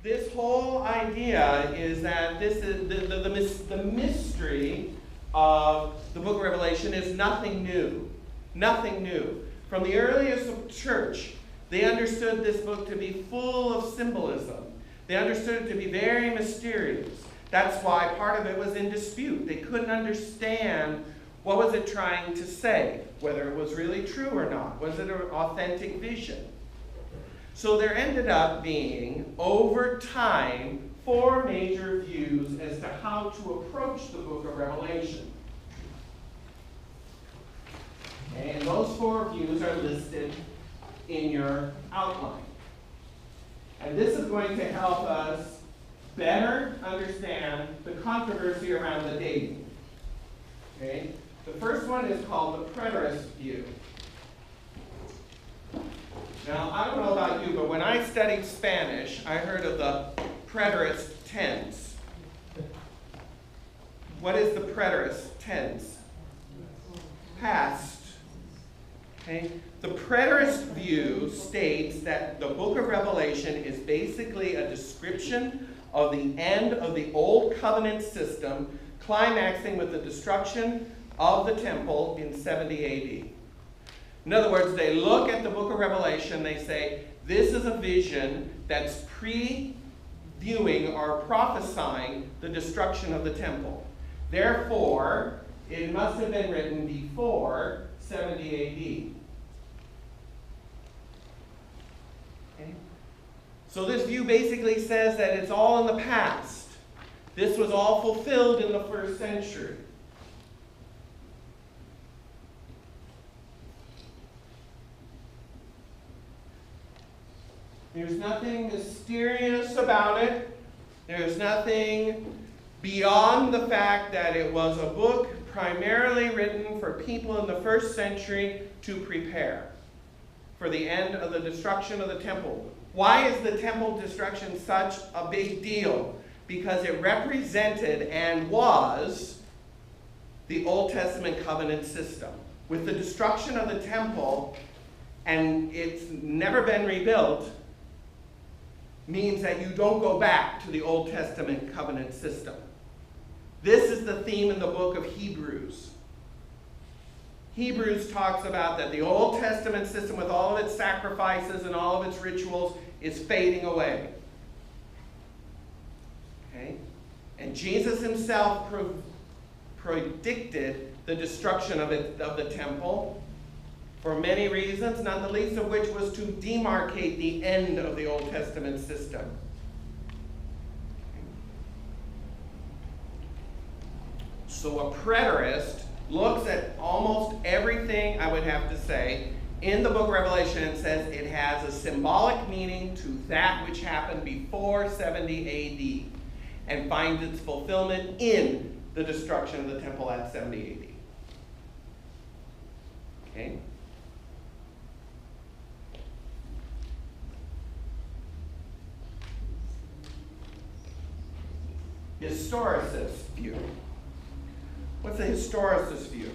this whole idea is that this is the mystery of the book of Revelation is nothing new. Nothing new. From the earliest of church, they understood this book to be full of symbolism. They understood it to be very mysterious. That's why part of it was in dispute. They couldn't understand what was it trying to say, whether it was really true or not. Was it an authentic vision? So there ended up being, over time, 4 major views as to how to approach the book of Revelation. And those 4 views are listed in your outline. And this is going to help us better understand the controversy around the dating. Okay? The first one is called the preterist view. Now, I don't know about you, but when I studied Spanish, I heard of the preterist tense. What is the preterist tense? Past. Okay? The preterist view states that the book of Revelation is basically a description of the end of the Old Covenant system, climaxing with the destruction of the temple in 70 A.D. In other words, they look at the book of Revelation, they say, this is a vision that's previewing or prophesying the destruction of the temple. Therefore, it must have been written before 70 A.D. Okay? So this view basically says that it's all in the past. This was all fulfilled in the 1st century. There's nothing mysterious about it. There's nothing beyond the fact that it was a book primarily written for people in the 1st century to prepare for the end of the destruction of the temple. Why is the temple destruction such a big deal? Because it represented and was the Old Testament covenant system. With the destruction of the temple, and it's never been rebuilt, means that you don't go back to the Old Testament covenant system. This is the theme in the book of Hebrews. Hebrews talks about that the Old Testament system with all of its sacrifices and all of its rituals is fading away. Okay? And Jesus himself predicted the destruction of the temple for many reasons, not the least of which was to demarcate the end of the Old Testament system. So a preterist looks at almost everything, I would have to say, in the book of Revelation and says it has a symbolic meaning to that which happened before 70 A.D. and finds its fulfillment in the destruction of the temple at 70 A.D. Okay? Historicist view. What's the historicist view?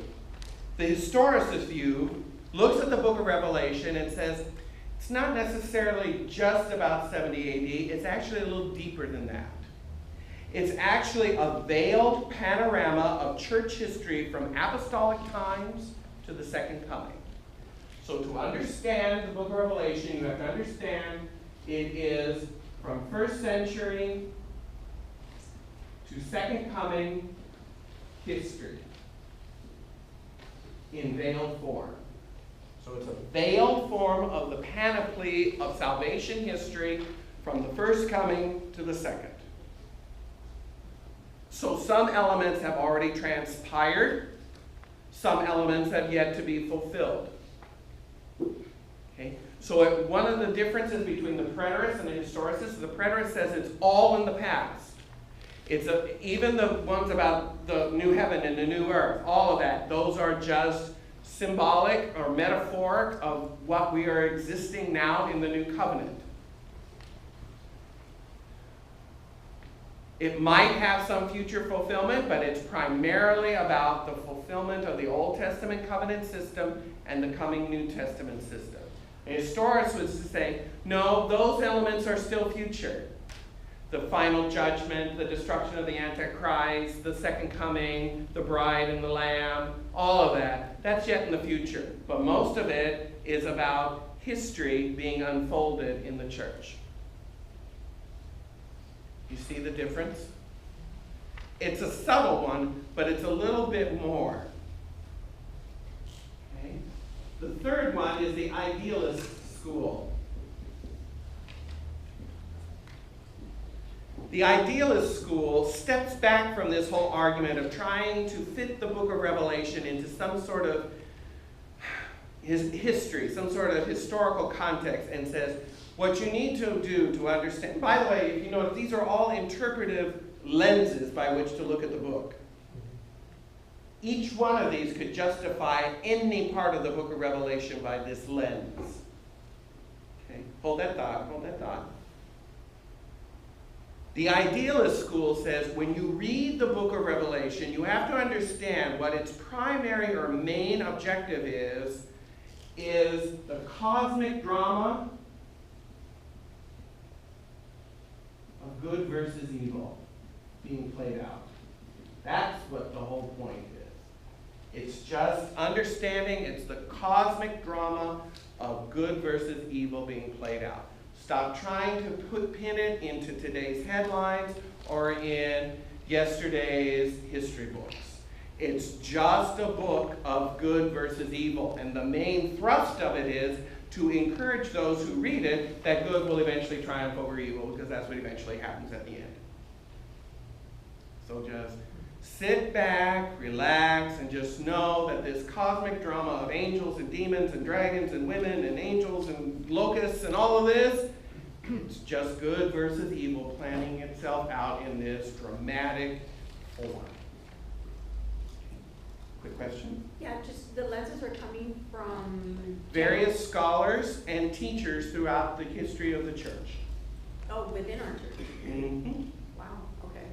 The historicist view looks at the book of Revelation and says it's not necessarily just about 70 A.D., it's actually a little deeper than that. It's actually a veiled panorama of church history from apostolic times to the second coming. So to understand the book of Revelation, you have to understand it is from 1st century to second coming history in veiled form. So it's a veiled form of the panoply of salvation history from the first coming to the second. So some elements have already transpired. Some elements have yet to be fulfilled. Okay? So one of the differences between the preterist and the historicist, the preterist says it's all in the past. Even the ones about the new heaven and the new earth, all of that, those are just symbolic or metaphoric of what we are existing now in the new covenant. It might have some future fulfillment, but it's primarily about the fulfillment of the Old Testament covenant system and the coming New Testament system. And historians would say, no, those elements are still future. the final judgment, the destruction of the Antichrist, the second coming, the bride and the lamb, all of that. That's yet in the future. But most of it is about history being unfolded in the church. You see the difference? It's a subtle one, but it's a little bit more. Okay? The third one is the idealist school. The idealist school steps back from this whole argument of trying to fit the book of Revelation into some sort of history, some sort of historical context, and says, what you need to do to understand, by the way, if you notice, these are all interpretive lenses by which to look at the book. Each one of these could justify any part of the book of Revelation by this lens. Okay, hold that thought, hold that thought. The idealist school says when you read the book of Revelation, you have to understand what its primary or main objective is the cosmic drama of good versus evil being played out. That's what the whole point is. It's just understanding it's the cosmic drama of good versus evil being played out. Stop trying to pin it into today's headlines or in yesterday's history books. It's just a book of good versus evil. And the main thrust of it is to encourage those who read it that good will eventually triumph over evil, because that's what eventually happens at the end. So just sit back, relax, and just know that this cosmic drama of angels and demons and dragons and women and angels and locusts and all of this, it's just good versus evil planning itself out in this dramatic form. Quick question? Yeah, just the lenses are coming from various scholars and teachers throughout the history of the church. Oh, within our church. Mm-hmm. Wow, okay.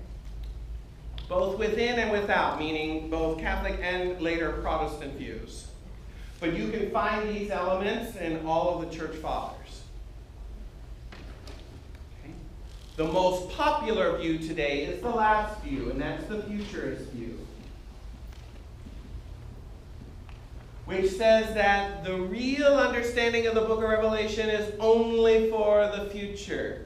Both within and without, meaning both Catholic and later Protestant views. But you can find these elements in all of the church fathers. Okay. The most popular view today is the last view, and that's the futurist view, which says that the real understanding of the book of Revelation is only for the future.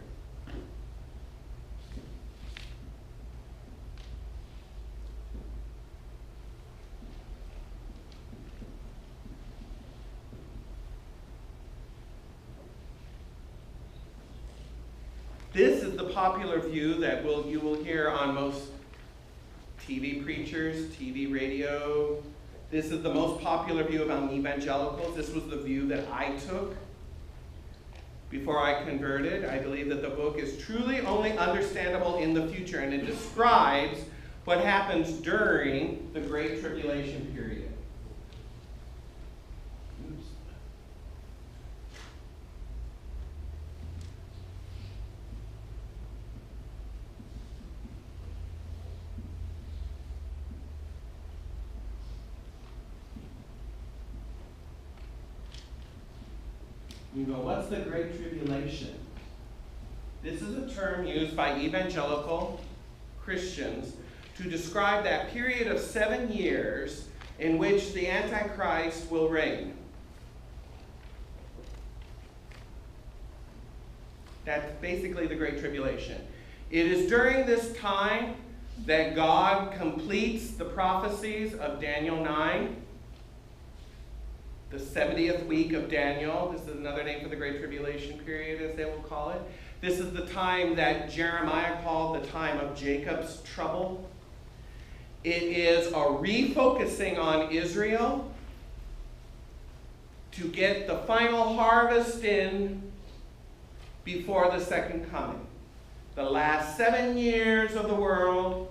This is the popular view that you will hear on most TV preachers, TV radio. This is the most popular view among evangelicals. This was the view that I took before I converted. I believe that the book is truly only understandable in the future, and it describes what happens during the Great Tribulation period. Oops. You go, what's the Great Tribulation? This is a term used by evangelical Christians to describe that period of 7 years in which the Antichrist will reign. That's basically the Great Tribulation. It is during this time that God completes the prophecies of Daniel 9. The 70th week of Daniel. This is another name for the Great Tribulation period, as they will call it. This is the time that Jeremiah called the time of Jacob's trouble. It is a refocusing on Israel to get the final harvest in before the second coming. The last 7 years of the world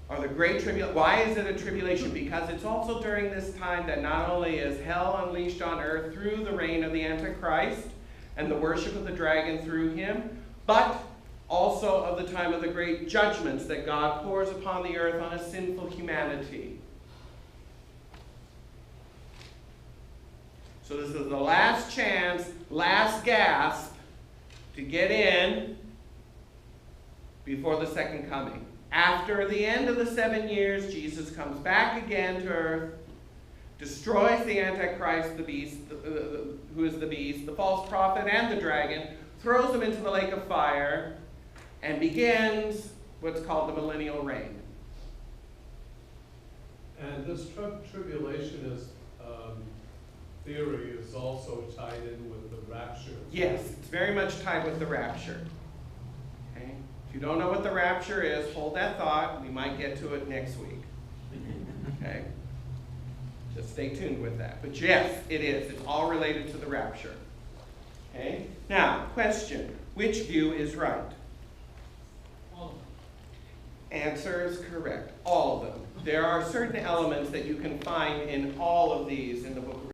or the Great Tribulation. Why is it a tribulation? Because it's also during this time that not only is hell unleashed on earth through the reign of the Antichrist and the worship of the dragon through him, but also of the time of the great judgments that God pours upon the earth on a sinful humanity. So this is the last chance, last gasp to get in before the second coming. After the end of the 7 years, Jesus comes back again to earth, destroys the Antichrist, the beast, who is the beast, the false prophet, and the dragon, throws them into the lake of fire, and begins what's called the millennial reign. And this tribulationist theory is also tied in with the rapture. Yes, it's very much tied with the rapture. Okay? If you don't know what the rapture is, hold that thought. We might get to it next week. Okay? Just stay tuned with that. But yes, it is. It's all related to the rapture. Okay? Now, question. Which view is right? All of them. Answer is correct. All of them. There are certain elements that you can find in all of these in the book of